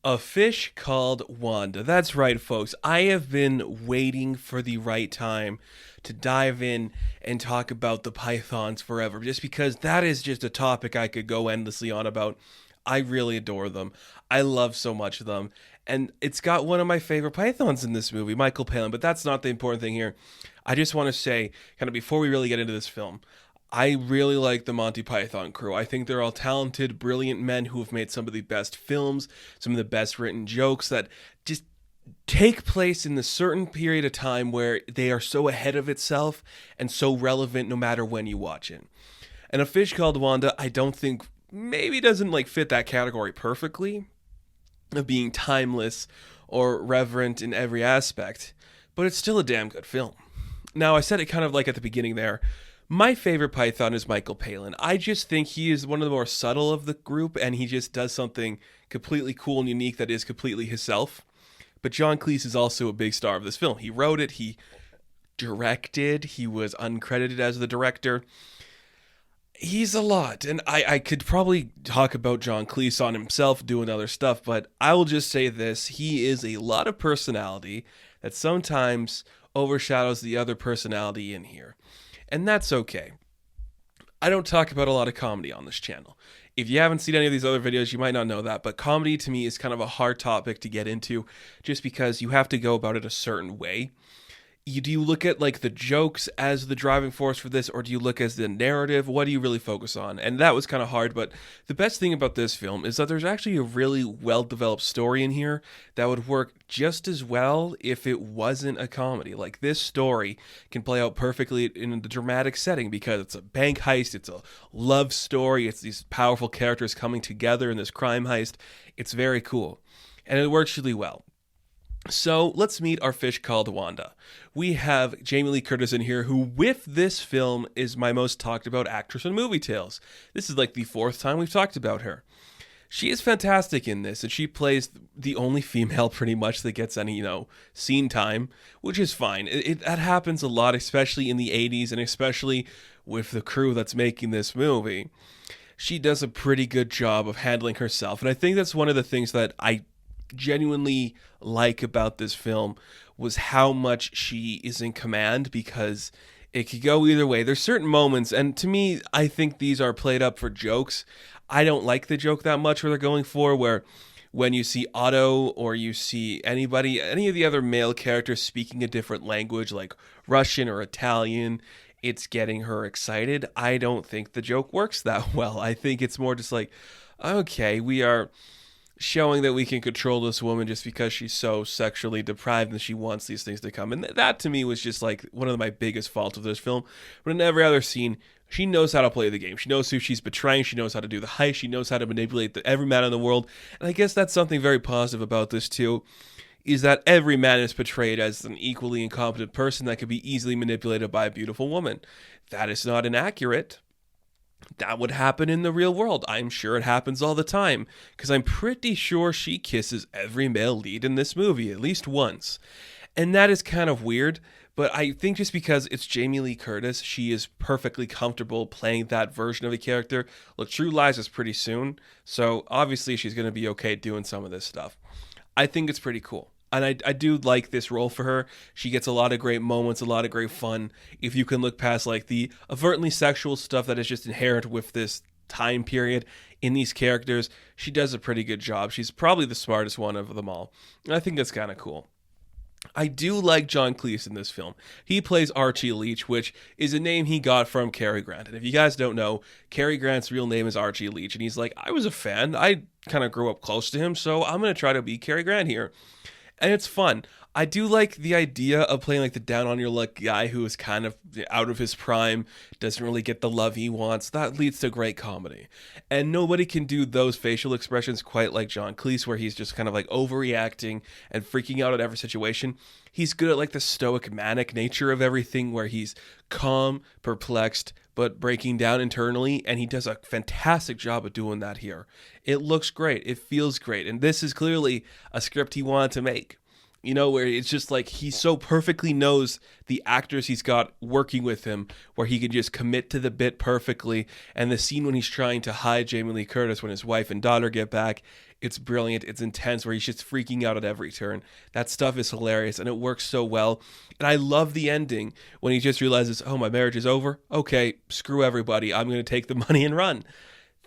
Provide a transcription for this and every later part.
A fish called Wanda. That's right, folks. I have been waiting for the right time to dive in and talk about the pythons forever, just because that is just a topic I could go endlessly on about. I really adore them. I love so much of them. And it's got one of my favorite pythons in this movie, Michael Palin, but that's not the important thing here. I just want to say, kind of before we really get into this film, I really like the Monty Python crew. I think they're all talented, brilliant men who have made some of the best films, some of the best written jokes that just take place in the certain period of time where they are so ahead of itself and so relevant no matter when you watch it. And A Fish Called Wanda, I don't think maybe doesn't like fit that category perfectly of being timeless or reverent in every aspect, but it's still a damn good film. Now, I said it kind of like at the beginning there. My favorite Python is Michael Palin. I just think he is one of the more subtle of the group, and he just does something completely cool and unique that is completely himself. But John Cleese is also a big star of this film. He wrote it, he directed, he was uncredited as the director. He's a lot, and I could probably talk about John Cleese on himself doing other stuff, but I will just say this. He is a lot of personality that sometimes overshadows the other personality in here. And that's okay. I don't talk about a lot of comedy on this channel. If you haven't seen any of these other videos, you might not know that, but comedy to me is kind of a hard topic to get into just because you have to go about it a certain way. Do you look at like the jokes as the driving force for this, or do you look as the narrative? What do you really focus on? And that was kind of hard, but the best thing about this film is that there's actually a really well-developed story in here that would work just as well if it wasn't a comedy. Like, this story can play out perfectly in the dramatic setting because it's a bank heist, it's a love story, it's these powerful characters coming together in this crime heist. It's very cool, and it works really well. So let's meet our fish called Wanda. We have Jamie Lee Curtis in here, who with this film is my most talked about actress in movie tales. This is like the fourth time we've talked about her. She is fantastic in this, and she plays the only female pretty much that gets any, scene time, which is fine. That happens a lot, especially in the 80s, and especially with the crew that's making this movie. She does a pretty good job of handling herself, and I think that's one of the things that I genuinely like about this film was how much she is in command, because it could go either way. There's certain moments, and to me, I think these are played up for jokes. I don't like the joke that much where they're going for, where when you see Otto or you see any of the other male characters speaking a different language like Russian or Italian, it's getting her excited. I don't think the joke works that well. I think it's more just like, okay, we are showing that we can control this woman just because she's so sexually deprived and she wants these things to come. And that to me was just like one of my biggest faults of this film. But in every other scene, she knows how to play the game. She knows who she's betraying. She knows how to do the heist. She knows how to manipulate every man in the world. And I guess that's something very positive about this too, is that every man is portrayed as an equally incompetent person that could be easily manipulated by a beautiful woman. That is not inaccurate. That would happen in the real world. I'm sure it happens all the time, because I'm pretty sure she kisses every male lead in this movie at least once. And that is kind of weird, but I think just because it's Jamie Lee Curtis, she is perfectly comfortable playing that version of the character. Look, True Lies is pretty soon, so obviously she's going to be okay doing some of this stuff. I think it's pretty cool. And I do like this role for her. She gets a lot of great moments, a lot of great fun. If you can look past like the overtly sexual stuff that is just inherent with this time period in these characters, she does a pretty good job. She's probably the smartest one of them all. And I think that's kind of cool. I do like John Cleese in this film. He plays Archie Leach, which is a name he got from Cary Grant. And if you guys don't know, Cary Grant's real name is Archie Leach. And he's like, I was a fan. I kind of grew up close to him, so I'm going to try to be Cary Grant here. And it's fun. I do like the idea of playing like the down on your luck guy who is kind of out of his prime, doesn't really get the love he wants. That leads to great comedy. And nobody can do those facial expressions quite like John Cleese, where he's just kind of like overreacting and freaking out at every situation. He's good at like the stoic manic nature of everything, where he's calm, perplexed, but breaking down internally, and he does a fantastic job of doing that here. It looks great. It feels great. And this is clearly a script he wanted to make. where it's just like he so perfectly knows the actors he's got working with him, where he can just commit to the bit perfectly. And the scene when he's trying to hide Jamie Lee Curtis when his wife and daughter get back, it's brilliant. It's intense, where he's just freaking out at every turn. That stuff is hilarious, and it works so well. And I love the ending when he just realizes, oh, my marriage is over. Okay, screw everybody. I'm going to take the money and run.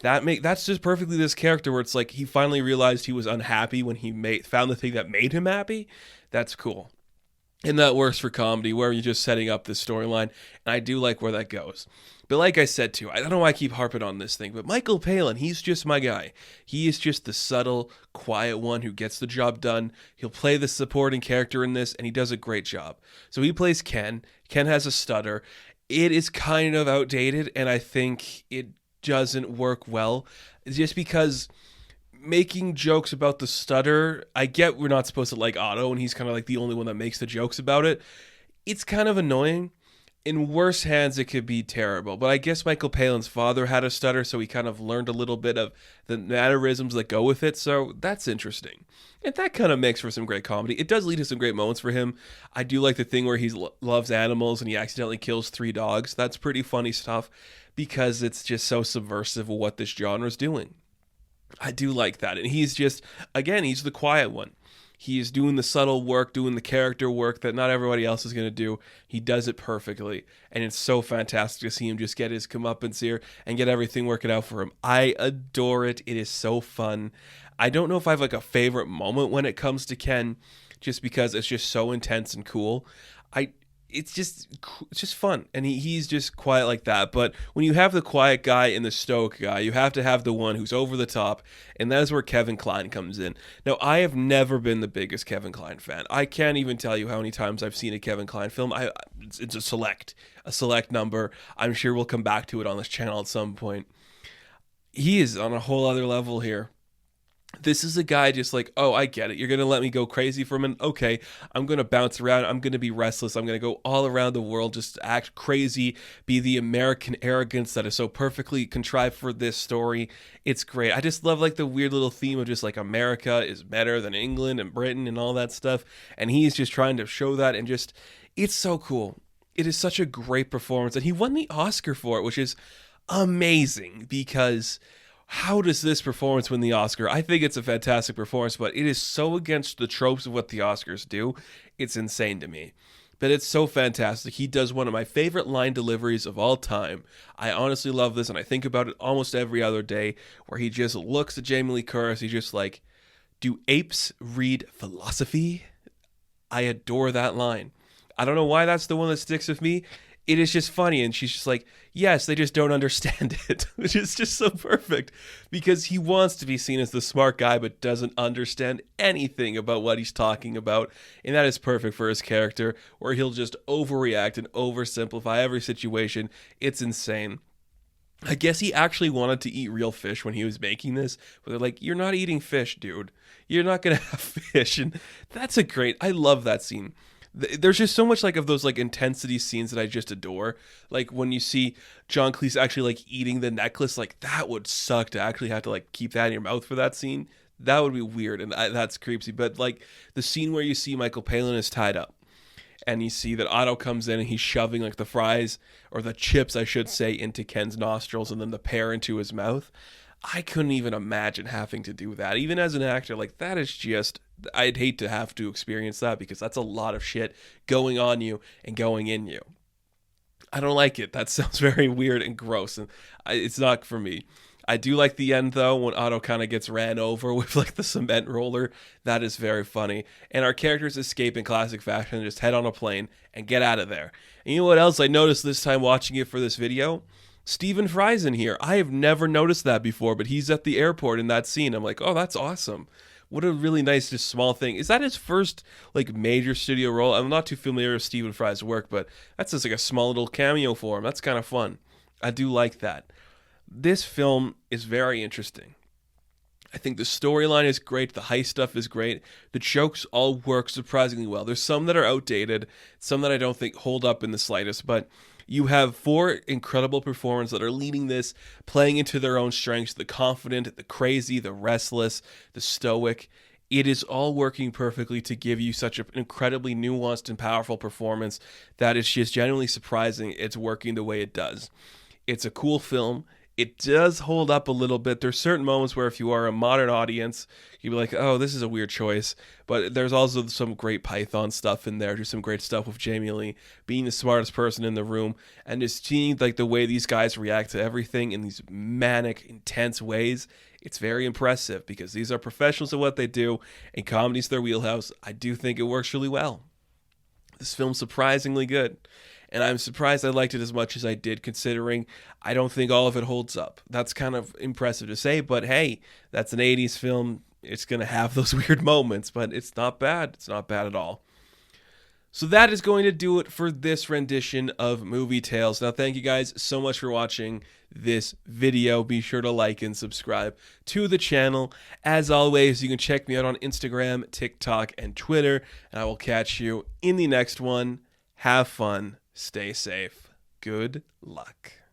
That's just perfectly this character, where it's like he finally realized he was unhappy when he found the thing that made him happy. That's cool. And that works for comedy, where you're just setting up this storyline, and I do like where that goes. But like I said too, I don't know why I keep harping on this thing, but Michael Palin, he's just my guy. He is just the subtle, quiet one who gets the job done. He'll play the supporting character in this, and he does a great job. So he plays Ken. Ken has a stutter. It is kind of outdated, and I think it doesn't work well, just because making jokes about the stutter, I get we're not supposed to like Otto, and he's kind of like the only one that makes the jokes about it. It's kind of annoying. In worse hands, it could be terrible. But I guess Michael Palin's father had a stutter, so he kind of learned a little bit of the mannerisms that go with it. So that's interesting. And that kind of makes for some great comedy. It does lead to some great moments for him. I do like the thing where he loves animals and he accidentally kills 3 dogs. That's pretty funny stuff, because it's just so subversive of what this genre is doing. I do like that. And he's just, again, he's the quiet one. He's doing the subtle work, doing the character work that not everybody else is going to do. He does it perfectly. And it's so fantastic to see him just get his comeuppance here and get everything working out for him. I adore it. It is so fun. I don't know if I have like a favorite moment when it comes to Ken, just because it's just so intense and cool. It's just fun, and he's just quiet like that. But when you have the quiet guy and the stoic guy, you have to have the one who's over the top, and that is where Kevin Kline comes in. Now, I have never been the biggest Kevin Kline fan. I can't even tell you how many times I've seen a Kevin Kline film. It's a select number. I'm sure we'll come back to it on this channel at some point. He is on a whole other level here. This is a guy just like, oh, I get it. You're going to let me go crazy for a minute? Okay, I'm going to bounce around. I'm going to be restless. I'm going to go all around the world, just act crazy, be the American arrogance that is so perfectly contrived for this story. It's great. I just love like the weird little theme of just like America is better than England and Britain and all that stuff. And he's just trying to show that, and just, it's so cool. It is such a great performance. And he won the Oscar for it, which is amazing, because how does this performance win the Oscar? I think it's a fantastic performance, but it is so against the tropes of what the Oscars do. It's insane to me. But it's so fantastic. He does one of my favorite line deliveries of all time. I honestly love this, and I think about it almost every other day, where he just looks at Jamie Lee Curtis. He's just like, do apes read philosophy? I adore that line. I don't know why that's the one that sticks with me. It is just funny, and she's just like, yes, they just don't understand it, which is just so perfect, because he wants to be seen as the smart guy but doesn't understand anything about what he's talking about, and that is perfect for his character, where he'll just overreact and oversimplify every situation. It's insane. I guess he actually wanted to eat real fish when he was making this, but they're like, you're not eating fish, dude. You're not going to have fish, and that's I love that scene. There's just so much like of those like intensity scenes that I just adore. Like when you see John Cleese actually like eating the necklace, like that would suck to actually have to like keep that in your mouth for that scene. That would be weird, and that's creepy. But like the scene where you see Michael Palin is tied up, and you see that Otto comes in and he's shoving like the fries, or the chips I should say, into Ken's nostrils and then the pear into his mouth. I couldn't even imagine having to do that. Even as an actor, like that is just, I'd hate to have to experience that, because that's a lot of shit going on you and going in you. I don't like it. That sounds very weird and gross, and it's not for me. I do like the end though, when Otto kind of gets ran over with like the cement roller. That is very funny. And our characters escape in classic fashion, just head on a plane and get out of there. And you know what else I noticed this time watching it for this video? Stephen Fry's in here. I have never noticed that before, but he's at the airport in that scene. I'm like, oh, that's awesome. What a really nice, just small thing. Is that his first like major studio role? I'm not too familiar with Stephen Fry's work, but that's just like a small little cameo for him. That's kind of fun. I do like that. This film is very interesting. I think the storyline is great. The heist stuff is great. The jokes all work surprisingly well. There's some that are outdated, some that I don't think hold up in the slightest, but you have 4 incredible performers that are leading this, playing into their own strengths: the confident, the crazy, the restless, the stoic. It is all working perfectly to give you such an incredibly nuanced and powerful performance that is just genuinely surprising it's working the way it does. It's a cool film. It does hold up a little bit. There's certain moments where if you are a modern audience, you'd be like, oh, this is a weird choice. But there's also some great Python stuff in there. There's some great stuff with Jamie Lee being the smartest person in the room and just seeing like the way these guys react to everything in these manic, intense ways. It's very impressive because these are professionals at what they do and comedy's their wheelhouse. I do think it works really well. This film's surprisingly good. And I'm surprised I liked it as much as I did, considering I don't think all of it holds up. That's kind of impressive to say, but hey, that's an 80s film. It's going to have those weird moments, but it's not bad. It's not bad at all. So that is going to do it for this rendition of Movie Tales. Now, thank you guys so much for watching this video. Be sure to like and subscribe to the channel. As always, you can check me out on Instagram, TikTok, and Twitter, and I will catch you in the next one. Have fun. Stay safe. Good luck.